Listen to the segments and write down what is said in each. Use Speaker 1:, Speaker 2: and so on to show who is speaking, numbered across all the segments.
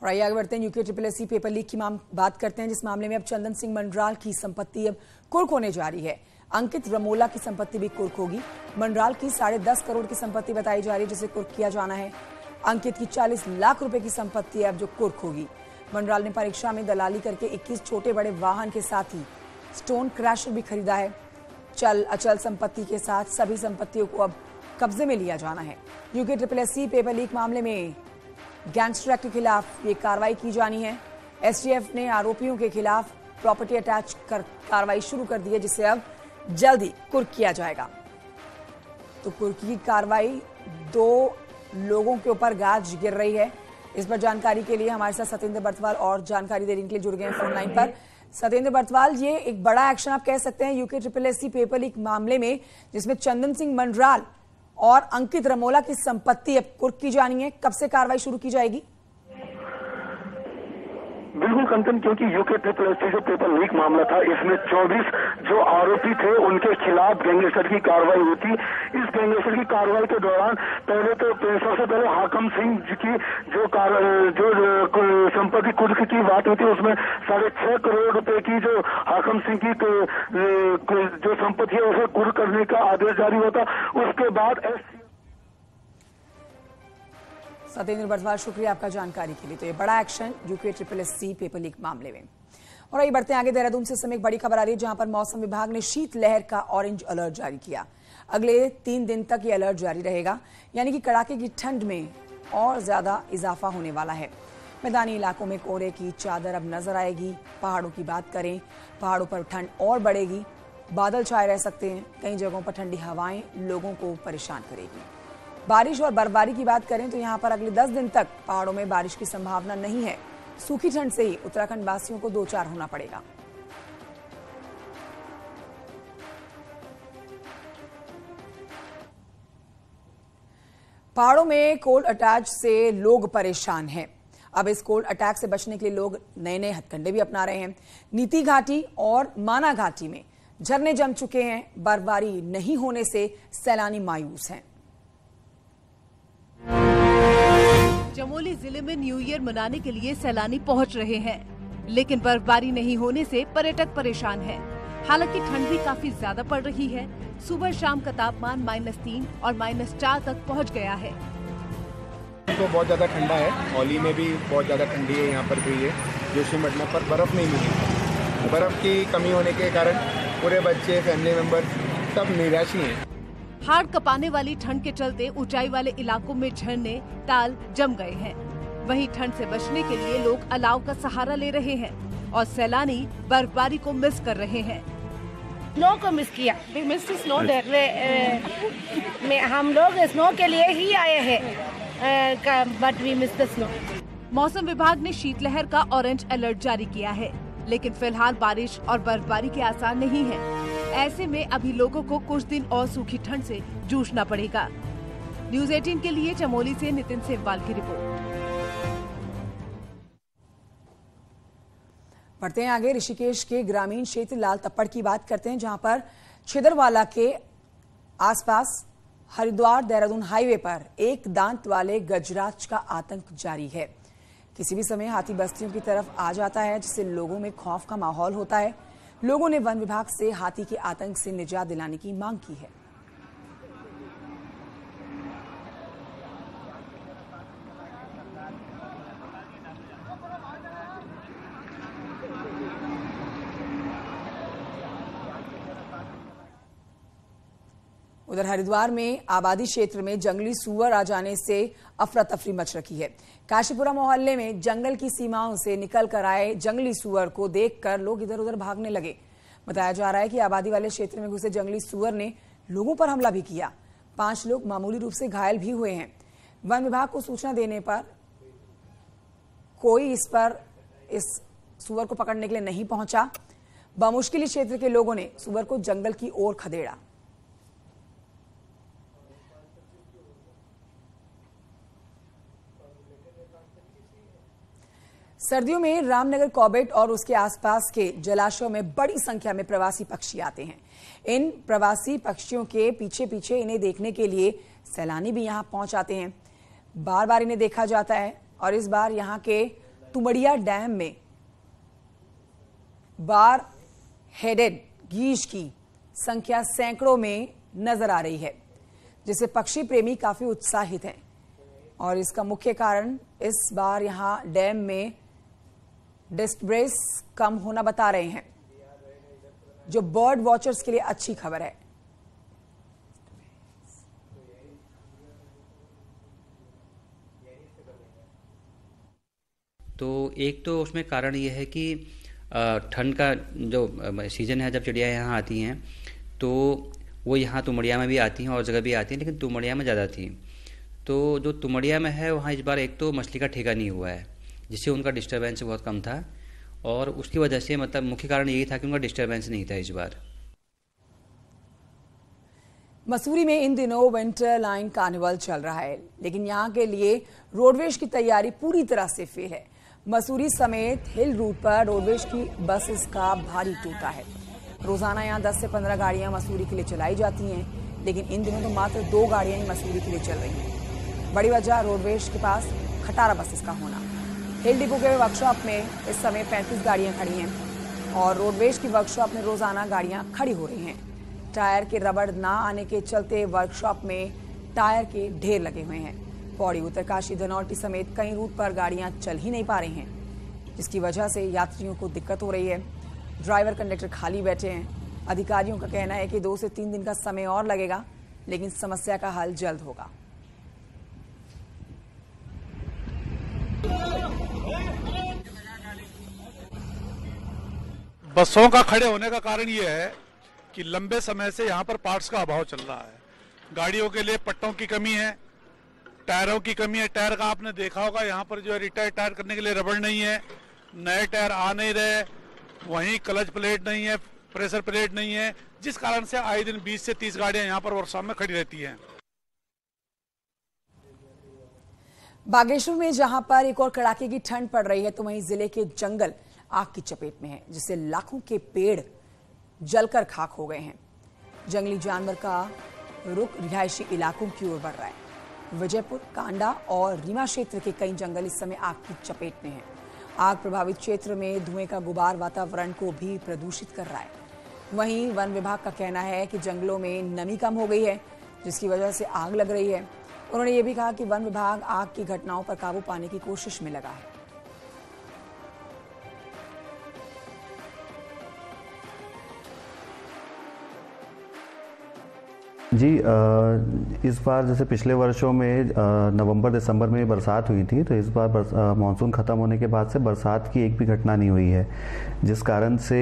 Speaker 1: और आइए आगे बढ़ते हैं। यूके SSSC पेपर लीक की बात करते हैं, जिस मामले में अब चंदन सिंह मंडराल की संपत्ति अब कुर्क होने जा रही है। अंकित रमोला की संपत्ति भी कुर्क होगी। मंडराल की 10.5 करोड़ की संपत्ति बताई जा रही है, जिसे कुर्क किया जाना है। अंकित की 40 लाख रुपए की संपत्ति है अब जो कुर्क होगी। मंडराल ने परीक्षा में दलाली करके 21 छोटे बड़े वाहन के साथ ही स्टोन क्रैशर भी खरीदा है। चल अचल संपत्ति के साथ सभी संपत्तियों को अब कब्जे में लिया जाना है। यूके SSSC पेपर लीक मामले में गैंगस्टर एक्ट के खिलाफ ये कार्रवाई की जानी है। STF ने आरोपियों के खिलाफ प्रॉपर्टी अटैच कर कार्रवाई शुरू कर दी है, जिसे अब जल्दी कुर्क किया जाएगा। तो कुर्क की कार्रवाई 2 लोगों के ऊपर गाज गिर रही है। इस पर जानकारी के लिए हमारे साथ सत्येंद्र बर्तवाल और जानकारी देने के लिए जुड़ गए हैं फोन लाइन पर। सत्येंद्र बर्तवाल, ये एक बड़ा एक्शन आप कह सकते हैं यूके SSSC पेपर लीक मामले में, जिसमें चंदन सिंह मंडराल और अंकित रमोला की संपत्ति अब कुर्क की जानी है। कब से कार्रवाई शुरू की जाएगी?
Speaker 2: बिल्कुल कंचन, क्योंकि यूके SSSC जो पेपर लीक मामला था, इसमें 24 जो आरोपी थे उनके खिलाफ गैंगस्टर की कार्रवाई हुई थी। इस गैंगस्टर की कार्रवाई के दौरान पहले तो सबसे पहले हाकम सिंह की जो संपत्ति कुर्क की बात हुई थी, उसमें 6.5 करोड़ रुपए की जो हाकम सिंह की जो संपत्ति है उसे कुर्क करने का आदेश जारी हुआ था। उसके बाद
Speaker 1: सत्येंद्र बर्तवाल, शुक्रिया आपका जानकारी के लिए। तो ये बड़ा action UK SSSC paper leak मामले में। और आइए बढ़ते हैं आगे। देहरादून से समय एक बड़ी खबर आ रही है, जहां पर मौसम विभाग ने शीतलहर का ऑरेंज अलर्ट जारी किया। अगले 3 दिन तक ये अलर्ट जारी रहेगा, यानी कि कड़ाके की ठंड में और ज्यादा इजाफा होने वाला है। मैदानी इलाकों में कोहरे की चादर अब नजर आएगी। पहाड़ों की बात करें, पहाड़ों पर ठंड और बढ़ेगी। बादल छाए रह सकते हैं। कई जगहों पर ठंडी हवाएं लोगों को परेशान करेगी। बारिश और बर्फबारी की बात करें तो यहां पर अगले 10 दिन तक पहाड़ों में बारिश की संभावना नहीं है। सूखी ठंड से ही उत्तराखंड वासियों को 2-4 होना पड़ेगा। पहाड़ों में कोल्ड अटैक से लोग परेशान हैं। अब इस कोल्ड अटैक से बचने के लिए लोग नए नए हथकंडे भी अपना रहे हैं। नीति घाटी और माना घाटी में झरने जम चुके हैं। बर्फबारी नहीं होने से सैलानी मायूस हैं।
Speaker 3: चमोली जिले में न्यू ईयर मनाने के लिए सैलानी पहुंच रहे हैं, लेकिन बर्फबारी नहीं होने से पर्यटक परेशान हैं। हालांकि ठंड भी काफी ज्यादा पड़ रही है। सुबह शाम का तापमान -3 और -4 तक पहुंच गया है।
Speaker 4: तो बहुत ज्यादा ठंडा है। औली में भी बहुत ज्यादा ठंडी है। यहाँ पर भी है जोशीमठ में, पर बर्फ नहीं मिली। बर्फ की कमी होने के कारण पूरे बच्चे, फैमिली मेंबर सब निराशी हैं।
Speaker 3: हाड़ कपाने वाली ठंड के चलते ऊंचाई वाले इलाकों में झरने, ताल जम गए हैं। वहीं ठंड से बचने के लिए लोग अलाव का सहारा ले रहे हैं और सैलानी बर्फबारी को मिस कर रहे हैं।
Speaker 5: स्नो को मिस किया। स्नो में हम लोग स्नो के लिए ही आए हैं, but we miss the snow.
Speaker 3: मौसम विभाग ने शीतलहर का ऑरेंज अलर्ट जारी किया है, लेकिन फिलहाल बारिश और बर्फबारी के आसार नहीं है। ऐसे में अभी लोगों को कुछ दिन और सूखी ठंड से जूझना पड़ेगा। न्यूज़ 18 के लिए चमोली से नितिन सेमवाल की रिपोर्ट।
Speaker 1: बढ़ते हैं आगे। ऋषिकेश के ग्रामीण क्षेत्र लाल तप्पड़ की बात करते हैं, जहां पर छिदरवाला के आसपास हरिद्वार देहरादून हाईवे पर एक दांत वाले गजराज का आतंक जारी है। किसी भी समय हाथी बस्तियों की तरफ आ जाता है, जिससे लोगों में खौफ का माहौल होता है। लोगों ने वन विभाग से हाथी के आतंक से निजात दिलाने की मांग की है। उधर हरिद्वार में आबादी क्षेत्र में जंगली सूअर आ जाने से अफरा तफरी मच रखी है। काशीपुरा मोहल्ले में जंगल की सीमाओं से निकल कर आए जंगली सूअर को देखकर लोग इधर उधर भागने लगे। बताया जा रहा है कि आबादी वाले क्षेत्र में घुसे जंगली सूअर ने लोगों पर हमला भी किया। 5 लोग मामूली रूप से घायल भी हुए हैं। वन विभाग को सूचना देने पर कोई इस सूअर को पकड़ने के लिए नहीं पहुंचा। बमुश्किल क्षेत्र के लोगों ने सूअर को जंगल की ओर खदेड़ा। सर्दियों में रामनगर कॉर्बेट और उसके आसपास के जलाशयों में बड़ी संख्या में प्रवासी पक्षी आते हैं। इन प्रवासी पक्षियों के पीछे पीछे इन्हें देखने के लिए सैलानी भी यहां पहुंच आते हैं। बार बार इन्हें देखा जाता है और इस बार यहां के तुमड़िया डैम में बार हेडेड गीज की संख्या सैकड़ों में नजर आ रही है, जिससे पक्षी प्रेमी काफी उत्साहित हैं। और इसका मुख्य कारण इस बार यहां डैम में डिस्टर्बेंस कम होना बता रहे हैं, जो बर्ड वॉचर्स के लिए अच्छी खबर है।
Speaker 6: तो एक तो उसमें कारण ये है कि ठंड का जो सीज़न है, जब चिड़िया यहाँ आती हैं तो वो यहाँ तुमड़िया में भी आती हैं और जगह भी आती हैं, लेकिन तुमड़िया में ज़्यादा थी। तो जो तुमड़िया में है वहाँ इस बार एक तो मछली का ठेका नहीं हुआ है, जिससे उनका डिस्टर्बेंस बहुत कम था, और उसकी वजह से मतलब मुख्य कारण यही था कि उनका डिस्टर्बेंस नहीं था इस बार।
Speaker 1: मसूरी में इन दिनों विंटर लाइन कार्निवल चल रहा है, लेकिन यहाँ के लिए रोडवेज की तैयारी पूरी तरह से फेल है। मसूरी समेत हिल रूट पर रोडवेज की बसेस का भारी टूटा है। रोजाना यहाँ 10 से 15 गाड़ियां मसूरी के लिए चलाई जाती हैं, लेकिन इन दिनों तो मात्र 2 गाड़ियां ही मसूरी के लिए चल रही हैं। बड़ी वजह रोडवेज के पास खटारा बसेस का होना। हिल डिपो के वर्कशॉप में इस समय 35 गाड़ियां खड़ी हैं और रोडवेज की वर्कशॉप में रोजाना गाड़ियां खड़ी हो रही हैं। टायर के रबड़ ना आने के चलते वर्कशॉप में टायर के ढेर लगे हुए हैं। पौड़ी, उत्तरकाशी, धनौल्टी समेत कई रूट पर गाड़ियां चल ही नहीं पा रही हैं, जिसकी वजह से यात्रियों को दिक्कत हो रही है। ड्राइवर कंडक्टर खाली बैठे हैं। अधिकारियों का कहना है कि 2 से 3 दिन का समय और लगेगा, लेकिन समस्या का हल जल्द होगा।
Speaker 7: बसों का खड़े होने का कारण यह है कि लंबे समय से यहाँ पर पार्ट्स का अभाव चल रहा है। गाड़ियों के लिए पट्टों की कमी है, टायरों की कमी है। टायर का आपने देखा होगा, यहाँ पर जो है रिटायर टायर करने के लिए रबड़ नहीं है, नए टायर आ नहीं रहे, वहीं क्लच प्लेट नहीं है, प्रेशर प्लेट नहीं है, जिस कारण से आए दिन 20 से 30 गाड़ियां यहाँ पर वर्कशॉप में खड़ी रहती हैं।
Speaker 1: बागेश्वर में जहां पर एक और कड़ाके की ठंड पड़ रही है, तो वहीं जिले के जंगल आग की चपेट में है, जिससे लाखों के पेड़ जलकर खाक हो गए हैं। जंगली जानवर का रुख रिहायशी इलाकों की ओर बढ़ रहा है। विजयपुर, कांडा और रीमा क्षेत्र के कई जंगल इस समय आग की चपेट में हैं। आग प्रभावित क्षेत्र में धुएं का गुबार वातावरण को भी प्रदूषित कर रहा है। वहीं वन विभाग का कहना है कि जंगलों में नमी कम हो गई है, जिसकी वजह से आग लग रही है। उन्होंने ये भी कहा कि वन विभाग आग की घटनाओं पर काबू पाने की कोशिश में लगा है।
Speaker 8: जी, इस बार जैसे पिछले वर्षों में नवंबर दिसंबर में बरसात हुई थी, तो इस बार मानसून ख़त्म होने के बाद से बरसात की एक भी घटना नहीं हुई है, जिस कारण से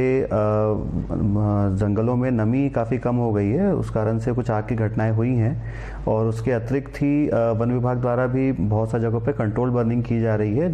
Speaker 8: जंगलों में नमी काफ़ी कम हो गई है। उस कारण से कुछ आग की घटनाएं हुई हैं और उसके अतिरिक्त ही वन विभाग द्वारा भी बहुत सा जगहों पे कंट्रोल बर्निंग की जा रही है।